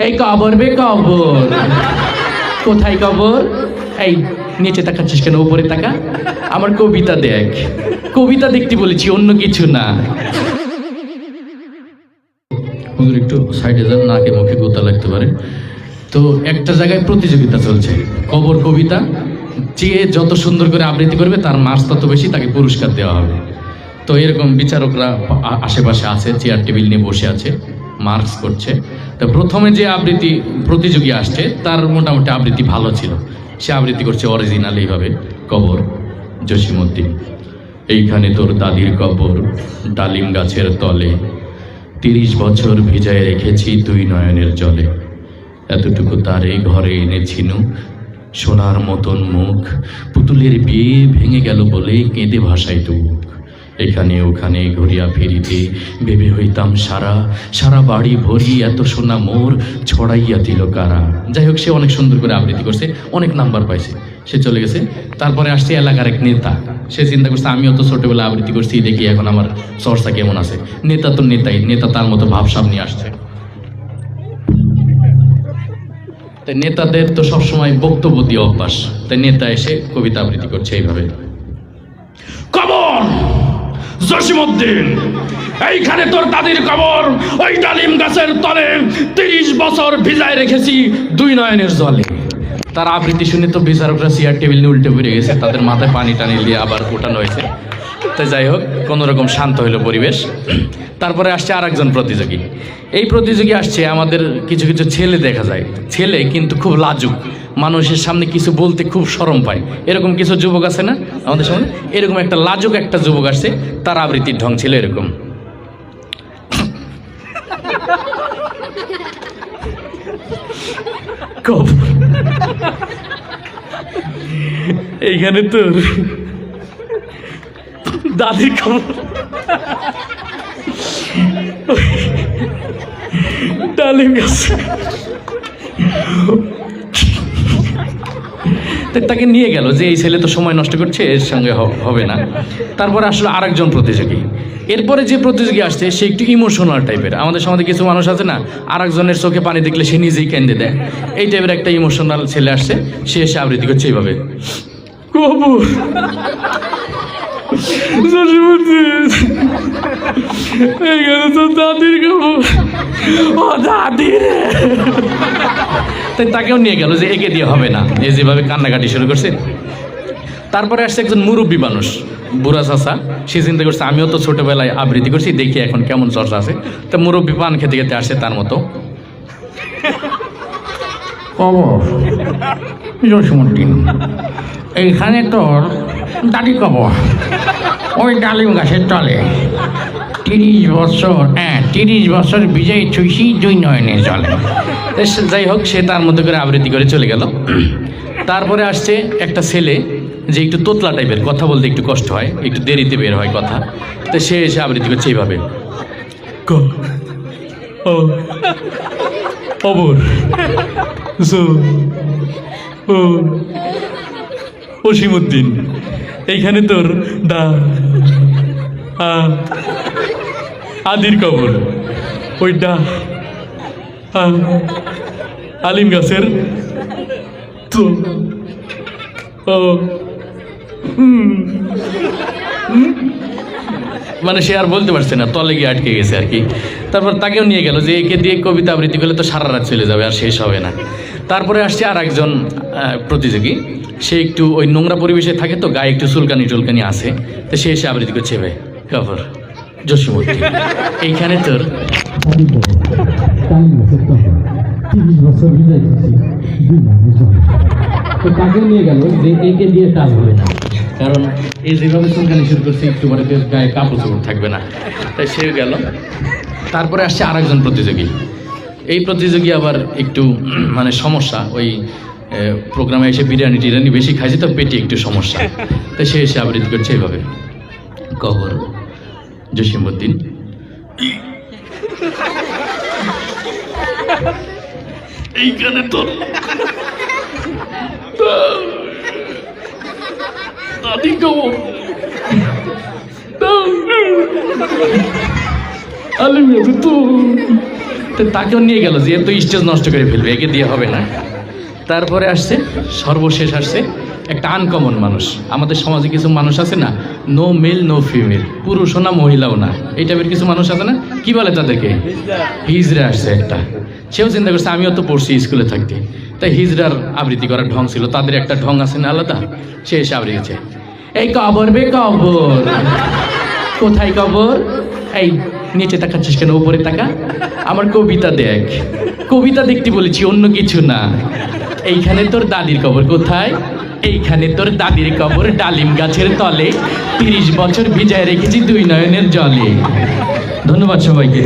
এই কবর বে কবর, কোথায় কবর? এই নিচে তাকাচ্ছিস কেন, উপরে তাকা। আমার কবিতা দেখ, কবিতা দেখতে বলেছি, অন্য কিছু না। হুজুর একটু সাইডে যান, নাকে মুখে গোতা লাগতে পারে। তো একটা জায়গায় প্রতিযোগিতা চলছে, কবর কবিতা। যে যত সুন্দর করে আবৃত্তি করবে তার মার্কস তত বেশি, তাকে পুরস্কার দেওয়া হবে। তো এরকম বিচারকরা আশেপাশে আছে, চেয়ার টেবিল নিয়ে বসে আছে, মার্কস করছে। তো প্রথমে যে আবৃত্তি প্রতিযোগী আসছে তার মোটামুটি আবৃত্তি ভালো ছিল, সে আবৃত্তি করছে অরিজিনাল এইভাবে। কবর জসিমউদ্দিন। এইখানে তোর দাদির কবর, ডালিম গাছের তলে, 30 বছর ভিজায় রেখেছি তুই নয়নের জলে। এতটুকু তারে ঘরে এনেছিনু, সোনার মতন মুখ, পুতুলের বিয়ে ভেঙে গেল বলে কেঁদে ভাসাই তুক। এখানে ওখানে ঘুরিয়া ফিরিতে ভেবে হইতাম সারা, সারা বাড়ি ভরি এত সোনা মোর ছড়াইয়া দিল কারা। যাই হোক, সে অনেক সুন্দর করে আবৃত্তি করছে, অনেক নাম্বার পাইছে, সে চলে গেছে। তারপরে আসছে এলাকার এক নেতা, সে চিন্তা করছে আমিও তো ছোটবেলা আবৃত্তি করছি, দেখি এখন আমার চর্চা কেমন আছে। নেতা তো নেতাই, নেতা তার মতো ভাবসাব নিয়ে আসছে। তাই নেতাদের তো সবসময় বক্তব্য দিয়ে অভ্যাস, তাই নেতা এসে কবিতা আবৃত্তি করছে এইভাবে। কবর জসিমউদ্দিন, এইখানে তোর দাদির কবর, ওই ডালিম গাছের তলে, 30 বছর ভিজায় রেখেছি দুই নয়নের জলে। তার আবৃত্তি শুনে তো বিচারকরা চেয়ার টেবিল নিয়ে উল্টে পড়ে গেছে, তাদের মাথায় পানি টানি দিয়ে আবার উঠানো হয়েছে। তো যাই হোক, কোনোরকম শান্ত হইল পরিবেশ। তারপরে আসছে আর একজন প্রতিযোগী। এই প্রতিযোগী আসছে, আমাদের কিছু কিছু ছেলে দেখা যায়, ছেলে কিন্তু খুব লাজুক, মানুষের সামনে কিছু বলতে খুব শরম পায়। এরকম কিছু যুবক আছে না আমাদের সামনে? এরকম একটা লাজুক একটা যুবক আসছে, তার আবৃত্তির ঢং ছিল এরকম। এইখানে তো দাদির খবর, ডালিম গাছ, তাকে নিয়ে গেল যে এই ছেলে তো সময় নষ্ট করছে, এর সঙ্গে হবে না। তারপরে আসলে আরেকজন প্রতিযোগী। এরপরে যে প্রতিযোগী আসছে সে একটু ইমোশনাল টাইপের। আমাদের সমাজে কিছু মানুষ আছে না, আরেকজনের চোখে পানি দেখলে সে নিজেই কেঁদে দেয়, এই টাইপের একটা ইমোশনাল ছেলে আসছে, সে এসে আবৃত্তি করছে এইভাবে। কবর এইখানে তো দাদির কবর, ও দাদি রে। তাই তাকেও নিয়ে গেল যে একে দিয়ে হবে না, এই যেভাবে কান্নাকাটি শুরু করছে। তারপরে আসছে একজন মুরব্বী মানুষ, বুড়া চাচা, সে চিন্তা করছে আমিও তো ছোটবেলায় আবৃত্তি করছি, দেখি এখন কেমন চর্চা আছে। তা মুরব্বী পান খেতে খেতে আসছে তার মতো। কবর জসিমউদ্দিন, এইখানে তোর দাদি কবর, ওই ডালিম গাছের তলে, 30 বছর, 30 বছর বিজয় ছুঁইছি দুই নয়নের জলে। যাই হোক, সে তার মধ্যে করে আবৃত্তি করে চলে গেল। তারপরে আসছে একটা ছেলে যে একটু তোতলা টাইপের, কথা বলতে একটু কষ্ট হয়, একটু দেরিতে বের হয় কথা। তো সে এসে আবৃত্তি করছে এইভাবে। জসিমউদ্দিন, এইখানে তোর আদির কবর, ওইটা আলিম গাছের তো মানে সে আর বলতে পারছে না, তলে গিয়ে আটকে গেছে আর কি। তারপর তাকেও নিয়ে গেল যে একে দিয়ে কবিতা আবৃত্তি করলে তো সারা রাত চলে যাবে, আর শেষ হবে না। তারপরে আসছে আর একজন প্রতিযোগী, সে একটু ওই নোংরা পরিবেশে থাকে, তো গায়ে একটু চুলকানি আসে, তো সে এসে আবৃত্তি করছে ভাই। কবর জসিমউদ্দিন, এইখানে তোর তো তাকে নিয়ে গেল যে একে দিয়ে কাজ হবে না, কারণ এই যেভাবে চুলকানি শুরু করছে একটু পরে গায়ে কাপড় চোপড় থাকবে না, তাই সে গেল। তারপরে আসছে আর একজন প্রতিযোগী। এই প্রতিযোগী আবার একটু মানে সমস্যা, ওই প্রোগ্রামে এসে বিরিয়ানি টিরিয়ানি বেশি খাইছে, তো পেটে একটু সমস্যা, তাই সে এসে আবৃত্তি করছে এইভাবে। কবর জসিমউদ্দিন, এইখানে তোর দাদি কবর, আলিম গাছে তো তো তাকেও নিয়ে গেল যে এত স্টেজ নষ্ট করে ফেলবে, একে দিয়ে হবে না। তারপরে আসছে, সর্বশেষ আসছে একটা আনকমন মানুষ। আমাদের সমাজে কিছু মানুষ আছে না, নো মেল নো ফিমেল, পুরুষও না মহিলাও না, এই টাইপের কিছু মানুষ আছে না, কি বলে তাদেরকে? হিজড়া আসছে একটা। সেও চিন্তা করছে আমিও তো পড়ছি স্কুলে থাকতে, তাই হিজড়ার আবৃত্তি করার ঢং ছিল, তাদের একটা ঢং আছে না আলাদা, সে এসে আবৃত্তি, এই কবর বে কবর, কোথায় কবর, এই নিচে তাকাচ্ছিস কেন, উপরে তাকা, আমার কবিতা দেখ। কবিতা দেখতে বলেছি, অন্য কিছু না। এইখানে তোর দাদির কবর কোথায়? এইখানে তোর দাদির কবর ডালিম গাছের তলে, 30 বছর ভিজায় রেখেছি 2 নয়নের জলে। ধন্যবাদ সবাইকে।